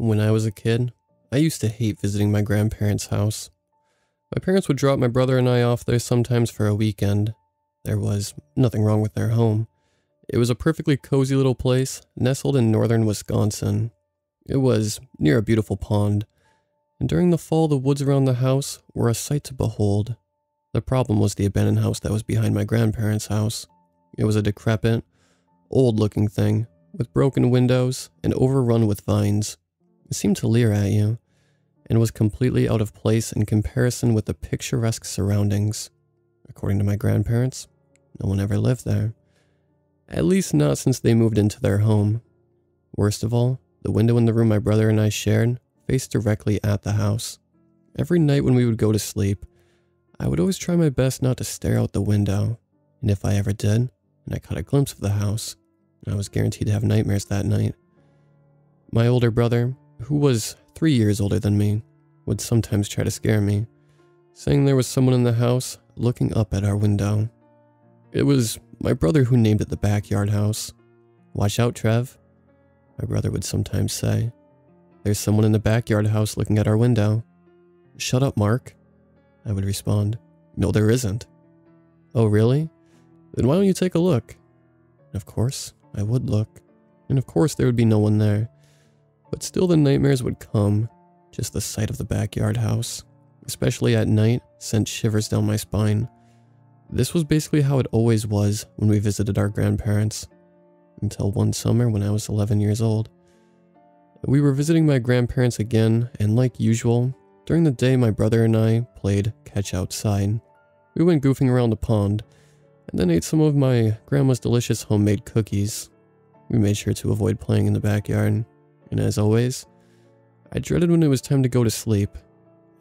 When I was a kid, I used to hate visiting my grandparents' house. My parents would drop my brother and I off there sometimes for a weekend. There was nothing wrong with their home. It was a perfectly cozy little place nestled in northern Wisconsin. It was near a beautiful pond, and during the fall the woods around the house were a sight to behold. The problem was the abandoned house that was behind my grandparents' house. It was a decrepit, old-looking thing, with broken windows and overrun with vines. It seemed to leer at you, and was completely out of place in comparison with the picturesque surroundings. According to my grandparents, no one ever lived there. At least not since they moved into their home. Worst of all, the window in the room my brother and I shared faced directly at the house. Every night when we would go to sleep, I would always try my best not to stare out the window, and if I ever did, and I caught a glimpse of the house, I was guaranteed to have nightmares that night. My older brother, who was 3 years older than me, would sometimes try to scare me, saying there was someone in the house looking up at our window. It was my brother who named it the backyard house. "Watch out, Trev," my brother would sometimes say. "There's someone in the backyard house looking at our window." "Shut up, Mark," I would respond. "No, there isn't." "Oh, really? Then why don't you take a look?" And of course, I would look, and of course there would be no one there. But still the nightmares would come. Just the sight of the backyard house, especially at night, sent shivers down my spine. This was basically how it always was when we visited our grandparents. Until one summer when I was 11 years old. We were visiting my grandparents again, and like usual, during the day my brother and I played catch outside. We went goofing around the pond, and then ate some of my grandma's delicious homemade cookies. We made sure to avoid playing in the backyard. And as always, I dreaded when it was time to go to sleep.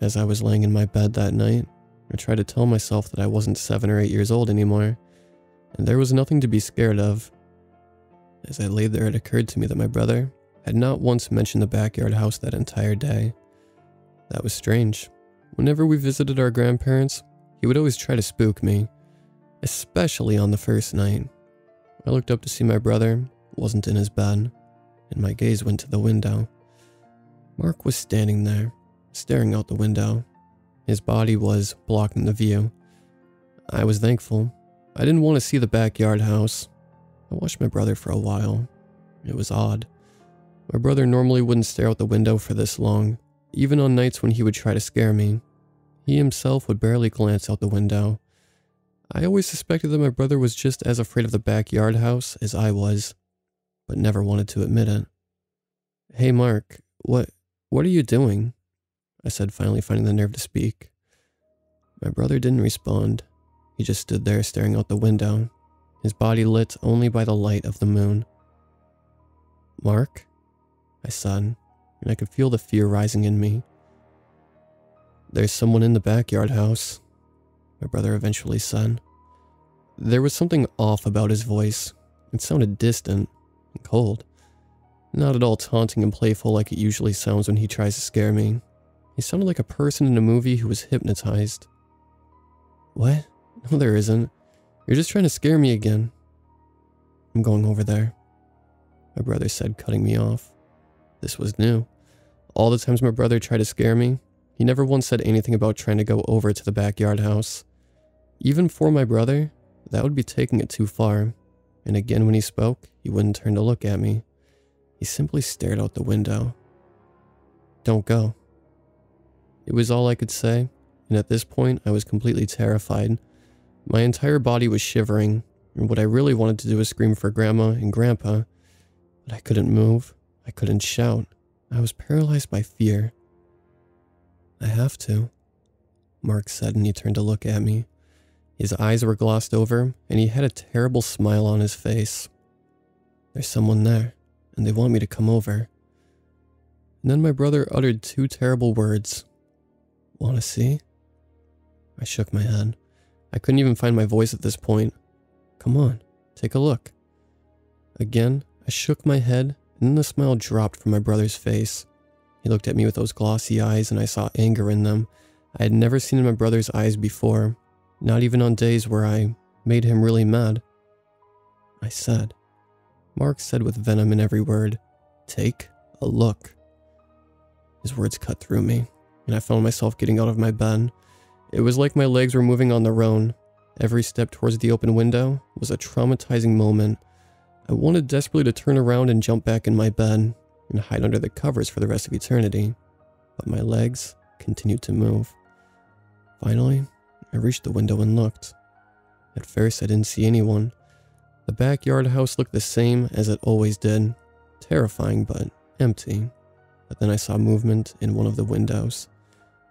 As I was laying in my bed that night, I tried to tell myself that I wasn't 7 or 8 years old anymore, and there was nothing to be scared of. As I lay there, it occurred to me that my brother had not once mentioned the backyard house that entire day. That was strange. Whenever we visited our grandparents, he would always try to spook me, especially on the first night. I looked up to see my brother wasn't in his bed, and my gaze went to the window. Mark was standing there, staring out the window. His body was blocking the view. I was thankful. I didn't want to see the backyard house. I watched my brother for a while. It was odd. My brother normally wouldn't stare out the window for this long, even on nights when he would try to scare me. He himself would barely glance out the window. I always suspected that my brother was just as afraid of the backyard house as I was, but never wanted to admit it. "Hey Mark, what are you doing?" I said, finally finding the nerve to speak. My brother didn't respond. He just stood there staring out the window, his body lit only by the light of the moon. "Mark?" I said, and I could feel the fear rising in me. "There's someone in the backyard house," my brother eventually said. There was something off about his voice. It sounded distant and cold. Not at all taunting and playful like it usually sounds when he tries to scare me. He sounded like a person in a movie who was hypnotized. "What? No, there isn't. You're just trying to scare me again." "I'm going over there," my brother said, cutting me off. This was new. All the times my brother tried to scare me, he never once said anything about trying to go over to the backyard house. Even for my brother, that would be taking it too far. And again when he spoke, he wouldn't turn to look at me. He simply stared out the window. "Don't go." It was all I could say, and at this point I was completely terrified. My entire body was shivering, and what I really wanted to do was scream for Grandma and Grandpa, but I couldn't move. I couldn't shout. I was paralyzed by fear. "I have to," Mark said, and he turned to look at me. His eyes were glossed over, and he had a terrible smile on his face. "There's someone there, and they want me to come over." And then my brother uttered 2 terrible words. "Want to see?" I shook my head. I couldn't even find my voice at this point. "Come on, take a look." Again, I shook my head, and then the smile dropped from my brother's face. He looked at me with those glossy eyes, and I saw anger in them. I had never seen in my brother's eyes before, not even on days where I made him really mad. I said. Mark said with venom in every word, "Take a look." His words cut through me, and I found myself getting out of my bed. It was like my legs were moving on their own. Every step towards the open window was a traumatizing moment. I wanted desperately to turn around and jump back in my bed and hide under the covers for the rest of eternity, but my legs continued to move. Finally, I reached the window and looked. At first, I didn't see anyone. The backyard house looked the same as it always did, terrifying but empty. But then I saw movement in one of the windows,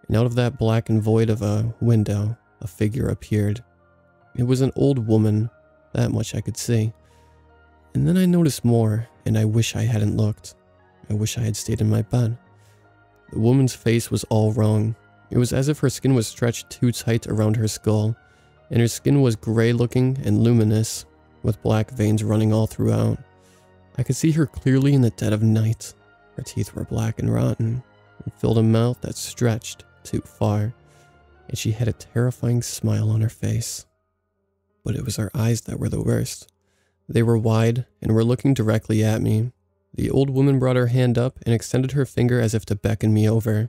and out of that blackened void of a window, a figure appeared. It was an old woman, that much I could see. And then I noticed more, and I wish I hadn't looked. I wish I had stayed in my bed. The woman's face was all wrong. It was as if her skin was stretched too tight around her skull, and her skin was gray-looking and luminous, with black veins running all throughout. I could see her clearly in the dead of night. Her teeth were black and rotten, and filled a mouth that stretched too far, and she had a terrifying smile on her face. But it was her eyes that were the worst. They were wide and were looking directly at me. The old woman brought her hand up and extended her finger as if to beckon me over.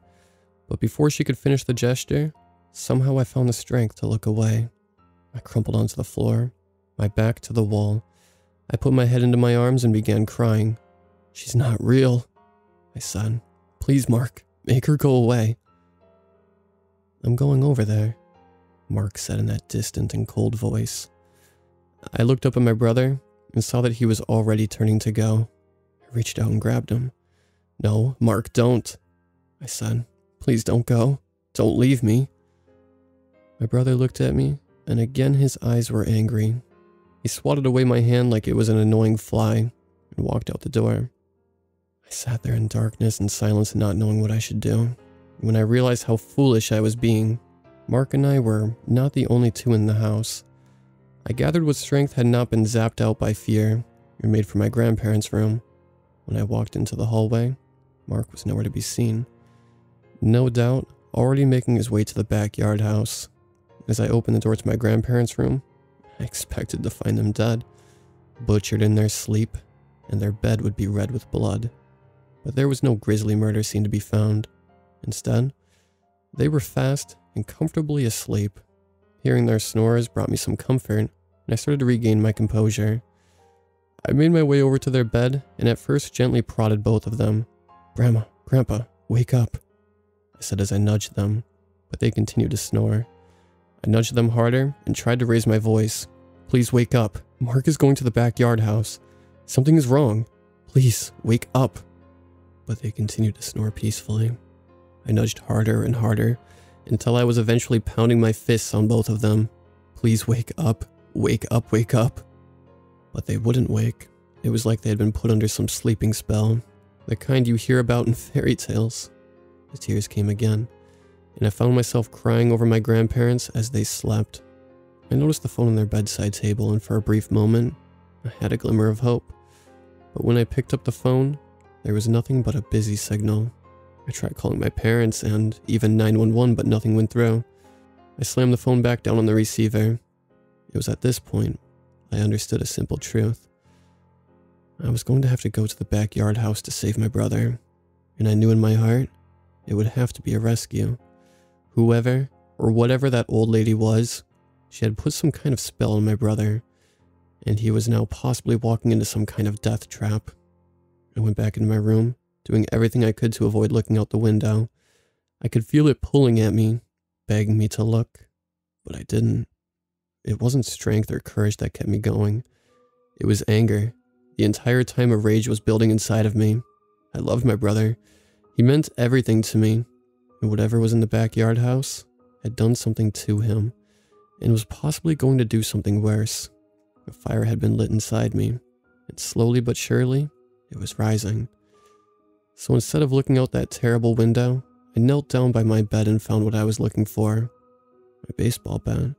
But before she could finish the gesture, somehow I found the strength to look away. I crumpled onto the floor, my back to the wall. I put my head into my arms and began crying. "She's not real," I said. "Please, Mark, make her go away." "I'm going over there," Mark said in that distant and cold voice. I looked up at my brother and saw that he was already turning to go. I reached out and grabbed him. "No, Mark, don't," I said. "Please don't go. Don't leave me." My brother looked at me, and again his eyes were angry. He swatted away my hand like it was an annoying fly and walked out the door. I sat there in darkness and silence, not knowing what I should do. When I realized how foolish I was being, Mark and I were not the only two in the house. I gathered what strength had not been zapped out by fear and made for my grandparents' room. When I walked into the hallway, Mark was nowhere to be seen. No doubt, already making his way to the backyard house. As I opened the door to my grandparents' room, I expected to find them dead, butchered in their sleep, and their bed would be red with blood. But there was no grisly murder scene to be found. Instead, they were fast and comfortably asleep. Hearing their snores brought me some comfort, and I started to regain my composure. I made my way over to their bed and at first gently prodded both of them. "Grandma, Grandpa, wake up," I said as I nudged them, but they continued to snore. I nudged them harder and tried to raise my voice. "Please wake up. Mark is going to the backyard house. Something is wrong. Please, wake up." But they continued to snore peacefully. I nudged harder and harder until I was eventually pounding my fists on both of them. "Please wake up. Wake up, wake up." But they wouldn't wake. It was like they had been put under some sleeping spell, the kind you hear about in fairy tales. The tears came again, and I found myself crying over my grandparents as they slept. I noticed the phone on their bedside table, and for a brief moment, I had a glimmer of hope. But when I picked up the phone, there was nothing but a busy signal. I tried calling my parents and even 911, but nothing went through. I slammed the phone back down on the receiver. It was at this point I understood a simple truth. I was going to have to go to the backyard house to save my brother, and I knew in my heart it would have to be a rescue. Whoever or whatever that old lady was, she had put some kind of spell on my brother, and he was now possibly walking into some kind of death trap. I went back into my room, doing everything I could to avoid looking out the window. I could feel it pulling at me, begging me to look, but I didn't. It wasn't strength or courage that kept me going. It was anger. The entire time a rage was building inside of me. I loved my brother. He meant everything to me, and whatever was in the backyard house had done something to him, and was possibly going to do something worse. A fire had been lit inside me, and slowly but surely, it was rising. So instead of looking out that terrible window, I knelt down by my bed and found what I was looking for. My baseball bat.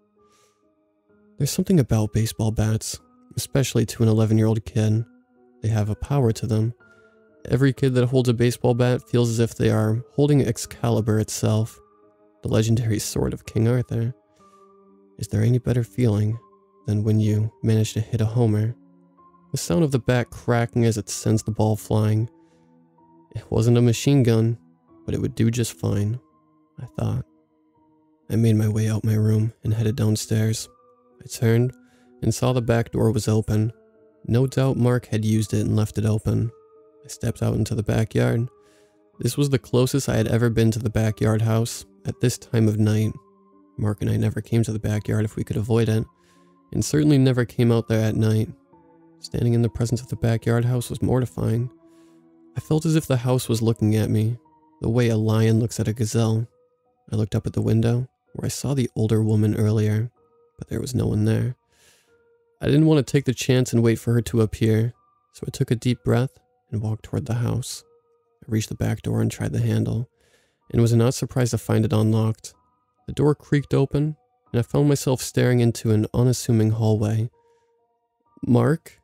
There's something about baseball bats, especially to an 11-year-old kid. They have a power to them. Every kid that holds a baseball bat feels as if they are holding Excalibur itself, the legendary sword of King Arthur. Is there any better feeling than when you manage to hit a homer? The sound of the bat cracking as it sends the ball flying. It wasn't a machine gun, but it would do just fine, I thought. I made my way out my room and headed downstairs. I turned and saw the back door was open. No doubt Mark had used it and left it open. I stepped out into the backyard. This was the closest I had ever been to the backyard house at this time of night. Mark and I never came to the backyard if we could avoid it, and certainly never came out there at night. Standing in the presence of the backyard house was mortifying. I felt as if the house was looking at me, the way a lion looks at a gazelle. I looked up at the window, where I saw the older woman earlier, but there was no one there. I didn't want to take the chance and wait for her to appear, so I took a deep breath and walked toward the house. I reached the back door and tried the handle, and was not surprised to find it unlocked. The door creaked open, and I found myself staring into an unassuming hallway. "Mark?"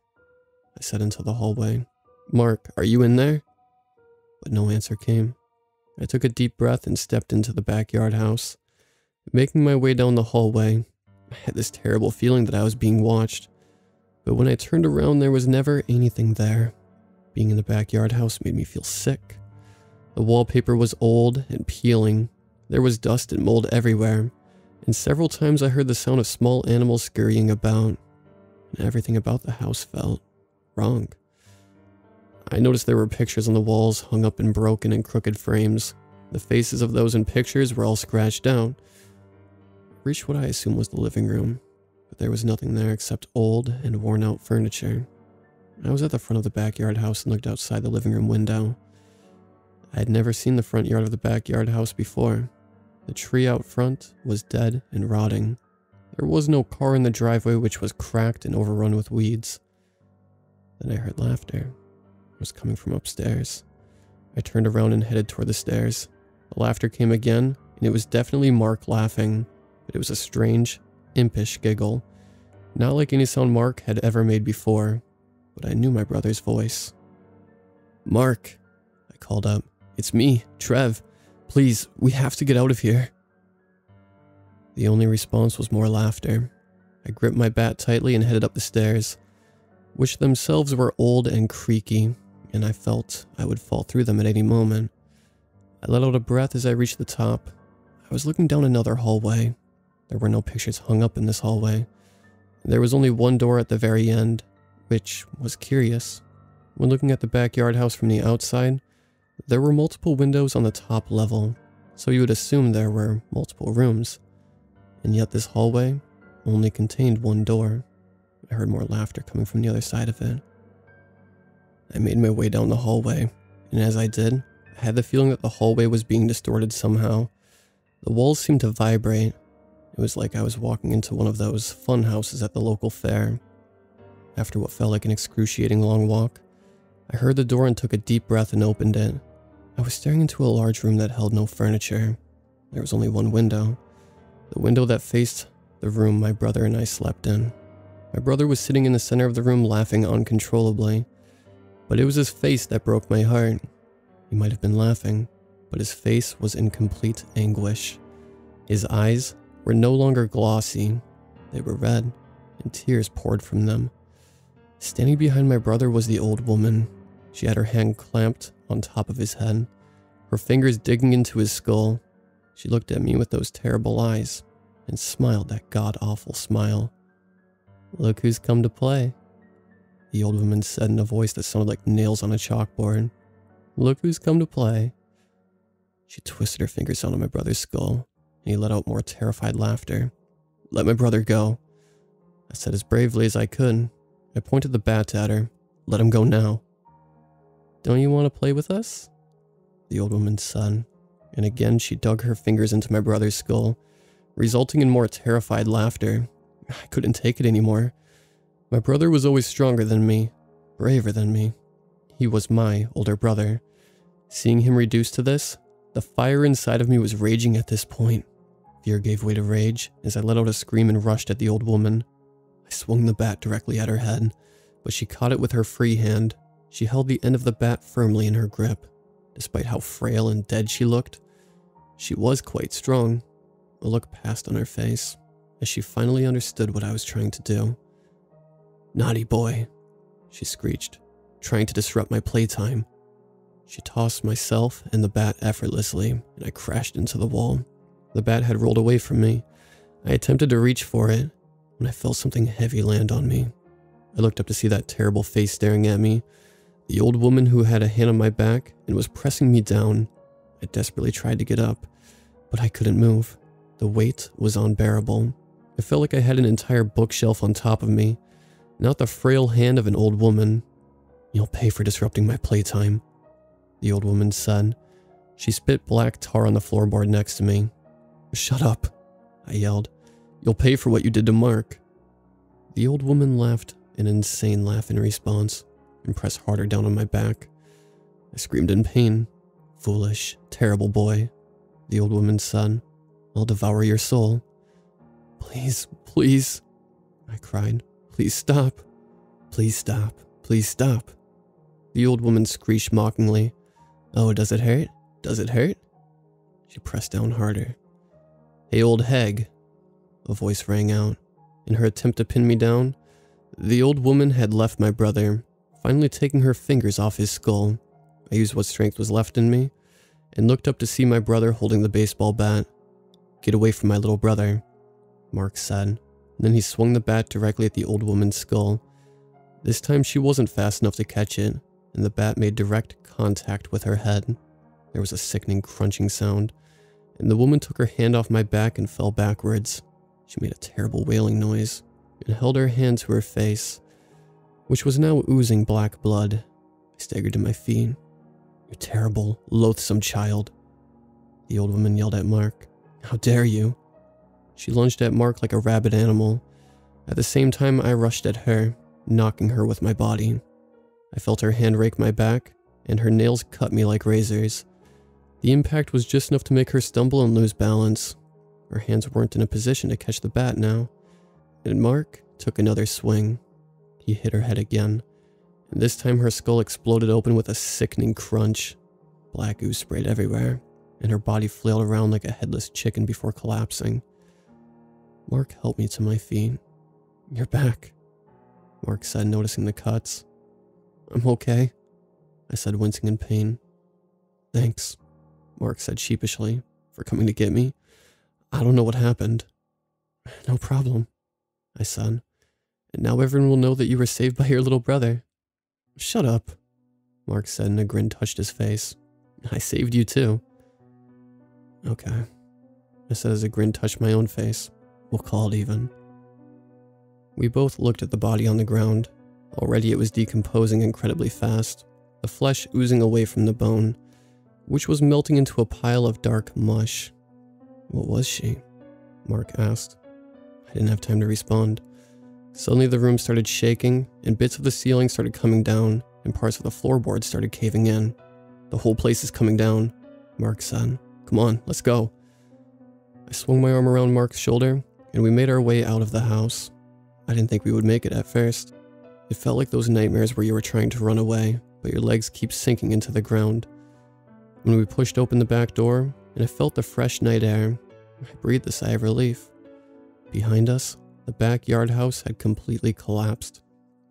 I said into the hallway. "Mark, are you in there?" But no answer came. I took a deep breath and stepped into the backyard house. Making my way down the hallway, I had this terrible feeling that I was being watched. But when I turned around, there was never anything there. Being in the backyard house made me feel sick. The wallpaper was old and peeling. There was dust and mold everywhere, and several times I heard the sound of small animals scurrying about, and everything about the house felt wrong. I noticed there were pictures on the walls hung up in broken and crooked frames. The faces of those in pictures were all scratched out. I reached what I assumed was the living room, but there was nothing there except old and worn out furniture. I was at the front of the backyard house and looked outside the living room window. I had never seen the front yard of the backyard house before. The tree out front was dead and rotting. There was no car in the driveway, which was cracked and overrun with weeds. Then I heard laughter. It was coming from upstairs. I turned around and headed toward the stairs. The laughter came again, and it was definitely Mark laughing, but it was a strange, impish giggle. Not like any sound Mark had ever made before, but I knew my brother's voice. "Mark," I called up. "It's me, Trev. Please, we have to get out of here." The only response was more laughter. I gripped my bat tightly and headed up the stairs, which themselves were old and creaky, and I felt I would fall through them at any moment. I let out a breath as I reached the top. I was looking down another hallway. There were no pictures hung up in this hallway. There was only one door at the very end, which was curious. When looking at the backyard house from the outside, there were multiple windows on the top level, so you would assume there were multiple rooms. And yet this hallway only contained one door. I heard more laughter coming from the other side of it. I made my way down the hallway, and as I did, I had the feeling that the hallway was being distorted somehow. The walls seemed to vibrate. It was like I was walking into one of those fun houses at the local fair. After what felt like an excruciating long walk, I heard the door and took a deep breath and opened it. I was staring into a large room that held no furniture. There was only one window. The window that faced the room my brother and I slept in. My brother was sitting in the center of the room laughing uncontrollably, but it was his face that broke my heart. He might have been laughing, but his face was in complete anguish. His eyes were no longer glossy. They were red, and tears poured from them. Standing behind my brother was the old woman. She had her hand clamped on top of his head, her fingers digging into his skull. She looked at me with those terrible eyes and smiled that god-awful smile. "Look who's come to play," the old woman said in a voice that sounded like nails on a chalkboard. "Look who's come to play." She twisted her fingers onto my brother's skull, and he let out more terrified laughter. "Let my brother go," I said as bravely as I could. I pointed the bat at her. "Let him go now." "Don't you want to play with us?" the old woman said, and again she dug her fingers into my brother's skull, resulting in more terrified laughter. I couldn't take it anymore. My brother was always stronger than me, braver than me. He was my older brother. Seeing him reduced to this, the fire inside of me was raging at this point. Fear gave way to rage as I let out a scream and rushed at the old woman. I swung the bat directly at her head, but she caught it with her free hand. She held the end of the bat firmly in her grip. Despite how frail and dead she looked, she was quite strong. A look passed on her face as she finally understood what I was trying to do. "Naughty boy," she screeched, "trying to disrupt my playtime. She tossed myself and the bat effortlessly, and I crashed into the wall. The bat had rolled away from me. I attempted to reach for it when I felt something heavy land on me. I looked up to see that terrible face staring at me, the old woman who had a hand on my back and was pressing me down. I desperately tried to get up, but I couldn't move. The weight was unbearable. I felt like I had an entire bookshelf on top of me, not the frail hand of an old woman. "You'll pay for disrupting my playtime," the old woman said. She spit black tar on the floorboard next to me. "Shut up," I yelled. "You'll pay for what you did to Mark." The old woman laughed an insane laugh in response and pressed harder down on my back. I screamed in pain. "Foolish, terrible boy," the old woman said. "I'll devour your soul." "Please, please," I cried. "Please stop. Please stop. Please stop." The old woman screeched mockingly. "Oh, does it hurt? Does it hurt?" She pressed down harder. "Hey, old hag," a voice rang out. In her attempt to pin me down, the old woman had left my brother, finally taking her fingers off his skull. I used what strength was left in me and looked up to see my brother holding the baseball bat. "Get away from my little brother," Mark said. Then he swung the bat directly at the old woman's skull. This time she wasn't fast enough to catch it, and the bat made direct contact with her head. There was a sickening crunching sound, and the woman took her hand off my back and fell backwards. She made a terrible wailing noise and held her hand to her face, which was now oozing black blood. I staggered to my feet. "You terrible, loathsome child," the old woman yelled at Mark. "How dare you?" She lunged at Mark like a rabid animal. At the same time, I rushed at her, knocking her with my body. I felt her hand rake my back, and her nails cut me like razors. The impact was just enough to make her stumble and lose balance. Her hands weren't in a position to catch the bat now, and Mark took another swing. He hit her head again, and this time her skull exploded open with a sickening crunch. Black ooze sprayed everywhere, and her body flailed around like a headless chicken before collapsing. Mark helped me to my feet. "You're back," Mark said, noticing the cuts. "I'm okay," I said, wincing in pain. "Thanks," Mark said sheepishly, "for coming to get me. I don't know what happened." "No problem," I said. "And now everyone will know that you were saved by your little brother." "Shut up," Mark said, and a grin touched his face. "I saved you too." "Okay," I said as a grin touched my own face. "We'll call it even." We both looked at the body on the ground. Already it was decomposing incredibly fast, the flesh oozing away from the bone, which was melting into a pile of dark mush. "What was she?" Mark asked. I didn't have time to respond. Suddenly the room started shaking, and bits of the ceiling started coming down, and parts of the floorboards started caving in. "The whole place is coming down," Mark said. "Come on, let's go." I swung my arm around Mark's shoulder, and we made our way out of the house. I didn't think we would make it at first. It felt like those nightmares where you were trying to run away, but your legs keep sinking into the ground. When we pushed open the back door, and I felt the fresh night air, I breathed a sigh of relief. Behind us, the backyard house had completely collapsed.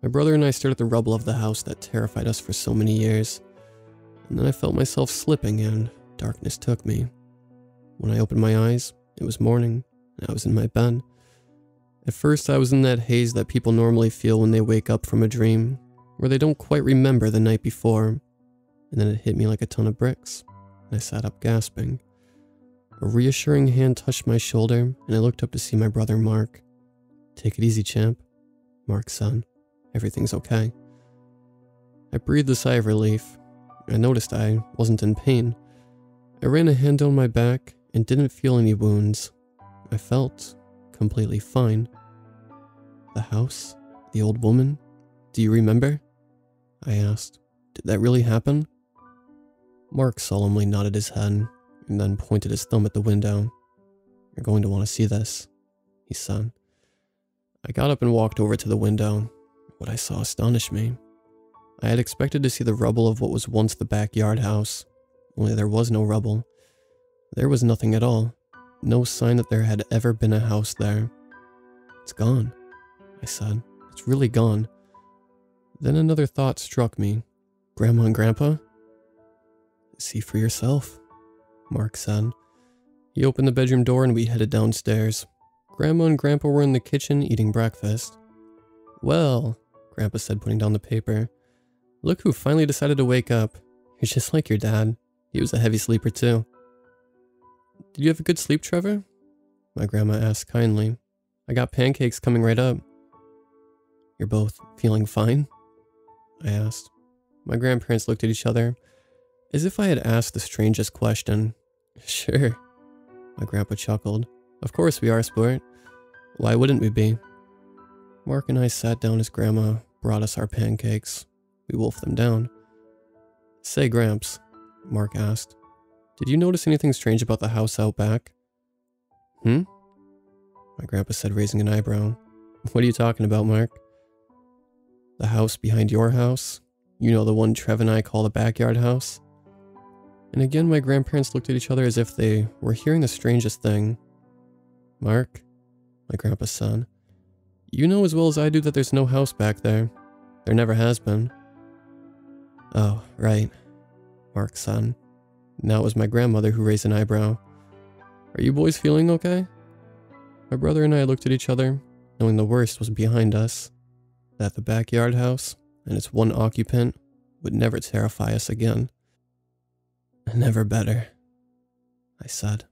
My brother and I stared at the rubble of the house that terrified us for so many years, and then I felt myself slipping and darkness took me. When I opened my eyes, it was morning, and I was in my bed. At first, I was in that haze that people normally feel when they wake up from a dream, where they don't quite remember the night before, and then it hit me like a ton of bricks, and I sat up gasping. A reassuring hand touched my shoulder, and I looked up to see my brother Mark. "Take it easy, champ," Mark said. "Everything's okay." I breathed a sigh of relief. I noticed I wasn't in pain. I ran a hand down my back and didn't feel any wounds. I felt completely fine. "The house? The old woman? Do you remember?" I asked. "Did that really happen?" Mark solemnly nodded his head and then pointed his thumb at the window. "You're going to want to see this," he said. I got up and walked over to the window. What I saw astonished me. I had expected to see the rubble of what was once the backyard house, only there was no rubble. There was nothing at all. No sign that there had ever been a house there. "It's gone," I said. "It's really gone." Then another thought struck me. Grandma and Grandpa? See for yourself, Mark said. He opened the bedroom door and we headed downstairs. Grandma and Grandpa were in the kitchen eating breakfast. Well, Grandpa said, putting down the paper. Look who finally decided to wake up. You're just like your dad. He was a heavy sleeper too. Did you have a good sleep, Trevor? My grandma asked kindly. I got pancakes coming right up. You're both feeling fine? I asked. My grandparents looked at each other, as if I had asked the strangest question. Sure. My grandpa chuckled. Of course we are, sport. Why wouldn't we be? Mark and I sat down as Grandma brought us our pancakes. We wolfed them down. Say, Gramps, Mark asked, did you notice anything strange about the house out back? My grandpa said, raising an eyebrow. What are you talking about, Mark? The house behind your house? You know, the one Trev and I call the backyard house? And again, my grandparents looked at each other as if they were hearing the strangest thing. Mark, my grandpa said, you know as well as I do that there's no house back there. There never has been. Oh, right, Mark said. Now it was my grandmother who raised an eyebrow. Are you boys feeling okay? My brother and I looked at each other, knowing the worst was behind us. That the backyard house and its one occupant would never terrify us again. Never better, I said.